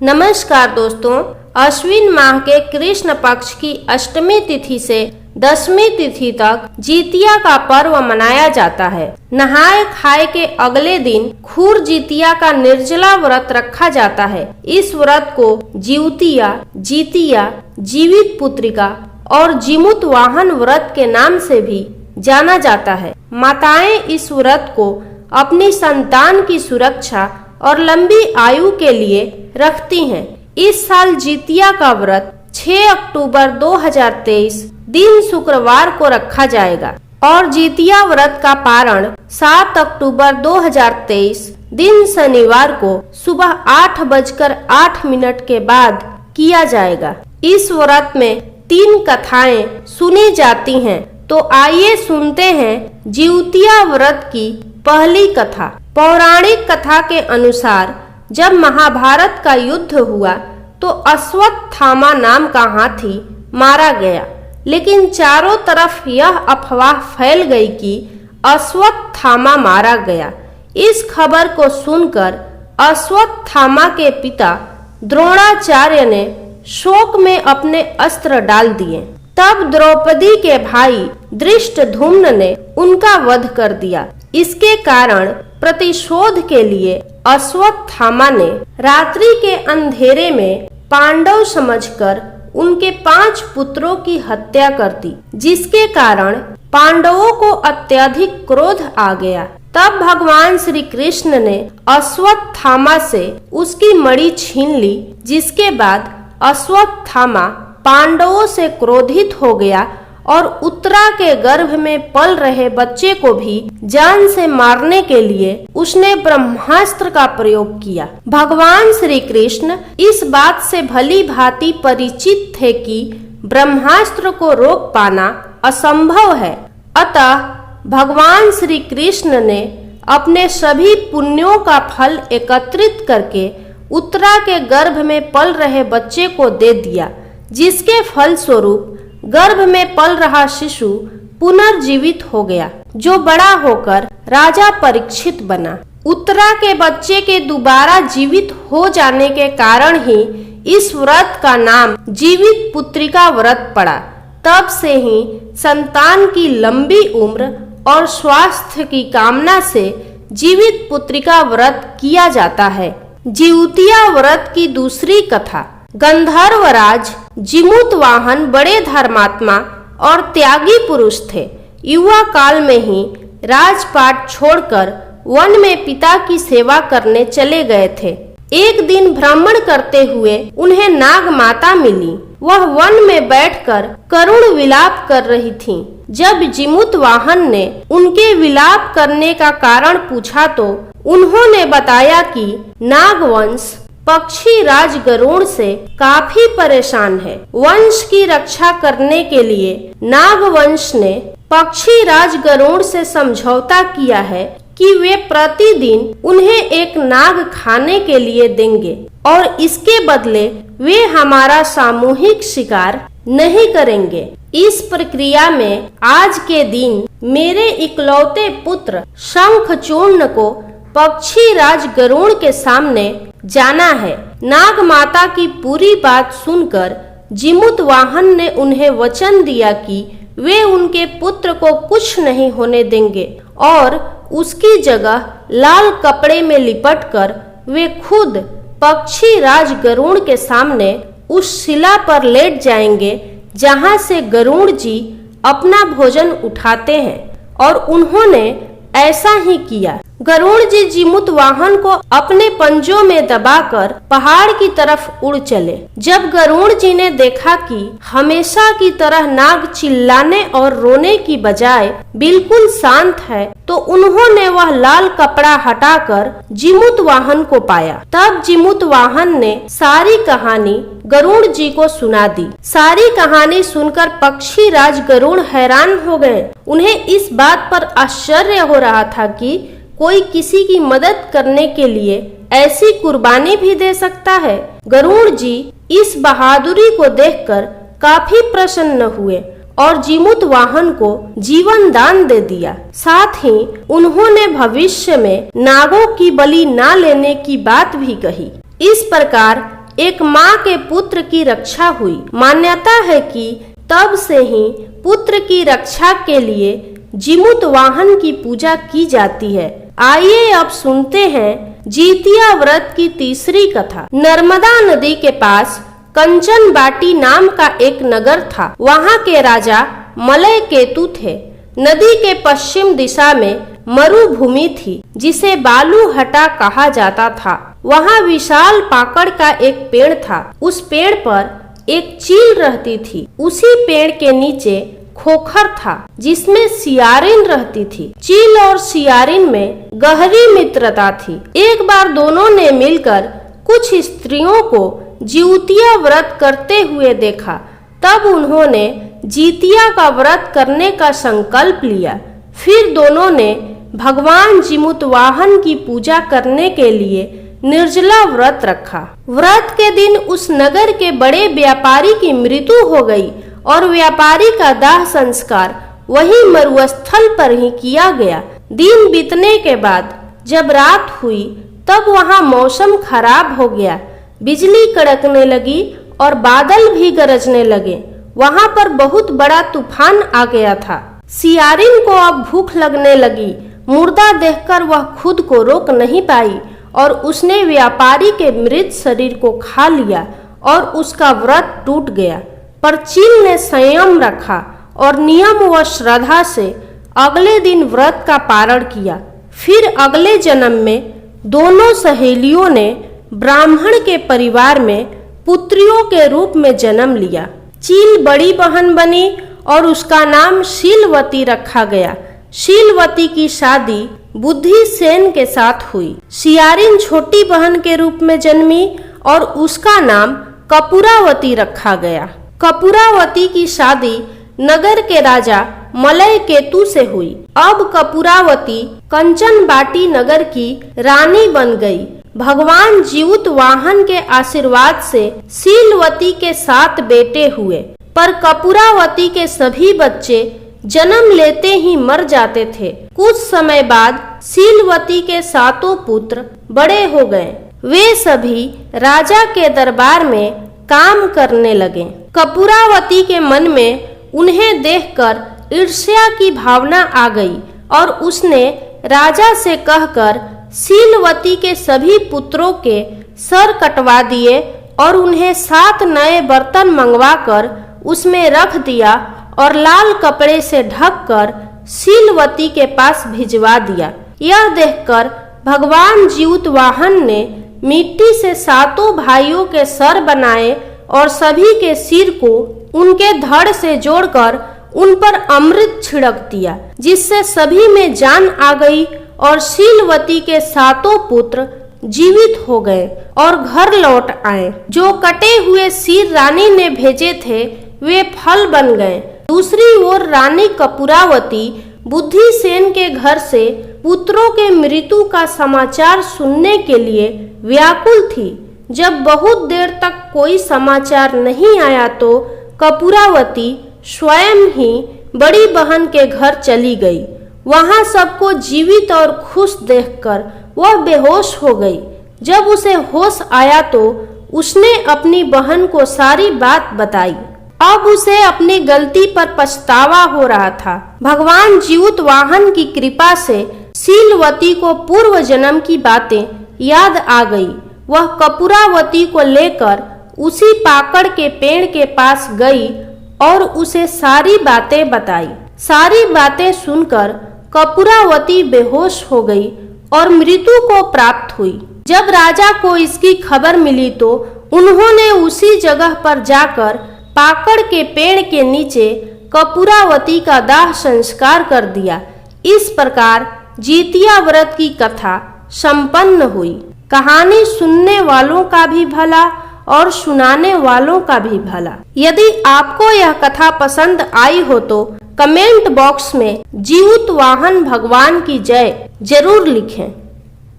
नमस्कार दोस्तों, अश्विन माह के कृष्ण पक्ष की अष्टमी तिथि से दशमी तिथि तक जितिया का पर्व मनाया जाता है। नहाए खाए के अगले दिन खूर जितिया का निर्जला व्रत रखा जाता है। इस व्रत को जीवतिया, जितिया, जीवित पुत्रिका और जीमूत वाहन व्रत के नाम से भी जाना जाता है। माताएं इस व्रत को अपनी संतान की सुरक्षा और लंबी आयु के लिए रखती हैं। इस साल जितिया का व्रत 6 अक्टूबर 2023 दिन शुक्रवार को रखा जाएगा और जितिया व्रत का पारण 7 अक्टूबर 2023 दिन शनिवार को सुबह 8:08 के बाद किया जाएगा। इस व्रत में 3 कथाएं सुनी जाती हैं, तो आइए सुनते हैं जितिया व्रत की पहली कथा। पौराणिक कथा के अनुसार जब महाभारत का युद्ध हुआ तो अश्वत्थामा नाम का हाथी मारा गया, लेकिन चारों तरफ यह अफवाह फैल गई कि अश्वत्थामा मारा गया। इस खबर को सुनकर अश्वत्थामा के पिता द्रोणाचार्य ने शोक में अपने अस्त्र डाल दिए। तब द्रौपदी के भाई धृष्टद्युम्न ने उनका वध कर दिया। इसके कारण प्रतिशोध के लिए अश्वत्थामा ने रात्रि के अंधेरे में पांडव समझकर उनके 5 पुत्रों की हत्या कर दी, जिसके कारण पांडवों को अत्यधिक क्रोध आ गया। तब भगवान श्री कृष्ण ने अश्वत्थामा से उसकी मणि छीन ली, जिसके बाद अश्वत्थामा पांडवों से क्रोधित हो गया और उत्तरा के गर्भ में पल रहे बच्चे को भी जान से मारने के लिए उसने ब्रह्मास्त्र का प्रयोग किया। भगवान श्री कृष्ण इस बात से भली भांति परिचित थे कि ब्रह्मास्त्र को रोक पाना असंभव है। अतः भगवान श्री कृष्ण ने अपने सभी पुण्यों का फल एकत्रित करके उत्तरा के गर्भ में पल रहे बच्चे को दे दिया, जिसके फल स्वरूप गर्भ में पल रहा शिशु पुनर्जीवित हो गया, जो बड़ा होकर राजा परीक्षित बना। उत्तरा के बच्चे के दोबारा जीवित हो जाने के कारण ही इस व्रत का नाम जीवित पुत्रिका व्रत पड़ा। तब से ही संतान की लंबी उम्र और स्वास्थ्य की कामना से जीवित पुत्रिका व्रत किया जाता है। जितिया व्रत की दूसरी कथा। गंधर्वराज जीमूत वाहन बड़े धर्मात्मा और त्यागी पुरुष थे। युवा काल में ही राजपाट छोड़कर वन में पिता की सेवा करने चले गए थे। एक दिन भ्रमण करते हुए उन्हें नाग माता मिली। वह वन में बैठकर करुण विलाप कर रही थीं। जब जीमूत वाहन ने उनके विलाप करने का कारण पूछा तो उन्होंने बताया कि नागवंश पक्षी राज गरुड़ से काफी परेशान है। वंश की रक्षा करने के लिए नागवंश ने पक्षी राज गरुड़ से समझौता किया है कि वे प्रतिदिन उन्हें एक नाग खाने के लिए देंगे और इसके बदले वे हमारा सामूहिक शिकार नहीं करेंगे। इस प्रक्रिया में आज के दिन मेरे इकलौते पुत्र शंखचूर्ण को पक्षी राज गरुड़ के सामने जाना है। नाग माता की पूरी बात सुनकर जीमूत वाहन ने उन्हें वचन दिया कि वे उनके पुत्र को कुछ नहीं होने देंगे और उसकी जगह लाल कपड़े में लिपटकर वे खुद पक्षी राज गरुड़ के सामने उस शिला पर लेट जाएंगे जहां से गरुड़ जी अपना भोजन उठाते हैं, और उन्होंने ऐसा ही किया। गरुड़ जी जीमूत वाहन को अपने पंजों में दबाकर पहाड़ की तरफ उड़ चले। जब गरुड़ जी ने देखा कि हमेशा की तरह नाग चिल्लाने और रोने की बजाय बिल्कुल शांत है, तो उन्होंने वह लाल कपड़ा हटाकर जीमूत वाहन को पाया। तब जीमूत वाहन ने सारी कहानी गरुड़ जी को सुना दी। सारी कहानी सुनकर पक्षी राज गरुड़ हैरान हो गए। उन्हें इस बात पर आश्चर्य हो रहा था कि कोई किसी की मदद करने के लिए ऐसी कुर्बानी भी दे सकता है। गरुड़ जी इस बहादुरी को देखकर काफी प्रसन्न हुए और जीमूत वाहन को जीवन दान दे दिया। साथ ही उन्होंने भविष्य में नागों की बलि न लेने की बात भी कही। इस प्रकार एक माँ के पुत्र की रक्षा हुई। मान्यता है कि तब से ही पुत्र की रक्षा के लिए जीमूत वाहन की पूजा की जाती है। आइए अब सुनते हैं जितिया व्रत की तीसरी कथा। नर्मदा नदी के पास कंचन बाटी नाम का एक नगर था। वहाँ के राजा मलय केतु थे। नदी के पश्चिम दिशा में मरुभूमि थी जिसे बालू हटा कहा जाता था। वहाँ विशाल पाकड़ का एक पेड़ था। उस पेड़ पर एक चील रहती थी। उसी पेड़ के नीचे खोखर था जिसमें सियारिन रहती थी। चील और सियारिन में गहरी मित्रता थी। एक बार दोनों ने मिलकर कुछ स्त्रियों को जिउतिया व्रत करते हुए देखा। तब उन्होंने जितिया का व्रत करने का संकल्प लिया। फिर दोनों ने भगवान जीमूत वाहन की पूजा करने के लिए निर्जला व्रत रखा। व्रत के दिन उस नगर के बड़े व्यापारी की मृत्यु हो गई और व्यापारी का दाह संस्कार वही मरुस्थल पर ही किया गया। दिन बीतने के बाद जब रात हुई तब वहाँ मौसम खराब हो गया। बिजली कड़कने लगी और बादल भी गरजने लगे। वहाँ पर बहुत बड़ा तूफान आ गया था। सियारिन को अब भूख लगने लगी। मुर्दा देखकर वह खुद को रोक नहीं पाई और उसने व्यापारी के मृत शरीर को खा लिया और उसका व्रत टूट गया। पर चील ने संयम रखा और नियम व श्रद्धा से अगले दिन व्रत का पारण किया। फिर अगले जन्म में दोनों सहेलियों ने ब्राह्मण के परिवार में पुत्रियों के रूप में जन्म लिया। चील बड़ी बहन बनी और उसका नाम शीलवती रखा गया। शीलवती की शादी बुद्धिसेन के साथ हुई। सियारिन छोटी बहन के रूप में जन्मी और उसका नाम कपूरावती रखा गया। कपूरावती की शादी नगर के राजा मलय केतु से हुई। अब कपूरावती कंचन बाटी नगर की रानी बन गई। भगवान जीउत वाहन के आशीर्वाद से शीलवती के 7 बेटे हुए, पर कपूरावती के सभी बच्चे जन्म लेते ही मर जाते थे। कुछ समय बाद शीलवती के 7 पुत्र बड़े हो गए। वे सभी राजा के दरबार में काम करने लगे। कपूरावती के मन में उन्हें देखकर ईर्ष्या की भावना आ गई और उसने राजा से कहकर शीलवती के सभी पुत्रों के सर कटवा दिए और उन्हें 7 नए बर्तन मंगवाकर उसमें रख दिया और लाल कपड़े से ढककर शीलवती के पास भिजवा दिया। यह देखकर भगवान जीउत वाहन ने मिट्टी से 7 भाइयों के सर बनाए और सभी के सिर को उनके धड़ से जोड़कर उन पर अमृत छिड़क दिया, जिससे सभी में जान आ गई और शीलवती के 7 पुत्र जीवित हो गए और घर लौट आए। जो कटे हुए सिर रानी ने भेजे थे वे फल बन गए। दूसरी ओर रानी कपूरावती बुद्धिसेन के घर से पुत्रों के मृत्यु का समाचार सुनने के लिए व्याकुल थी। जब बहुत देर तक कोई समाचार नहीं आया तो कपूरावती स्वयं ही बड़ी बहन के घर चली गई। वहां सबको जीवित और खुश देखकर वह बेहोश हो गई। जब उसे होश आया तो उसने अपनी बहन को सारी बात बताई। अब उसे अपनी गलती पर पछतावा हो रहा था। भगवान जीउत वाहन की कृपा से शीलवती को पूर्व जन्म की बातें याद आ गई। वह कपूरावती को लेकर उसी पाकड़ के पेड़ के पास गई और उसे सारी बातें बताई। सारी बातें सुनकर कपूरावती बेहोश हो गई और मृत्यु को प्राप्त हुई। जब राजा को इसकी खबर मिली तो उन्होंने उसी जगह पर जाकर पाकड़ के पेड़ के नीचे कपूरावती का दाह संस्कार कर दिया। इस प्रकार जितिया व्रत की कथा संपन्न हुई। कहानी सुनने वालों का भी भला और सुनाने वालों का भी भला। यदि आपको यह कथा पसंद आई हो तो कमेंट बॉक्स में जीउत वाहन भगवान की जय जरूर लिखें।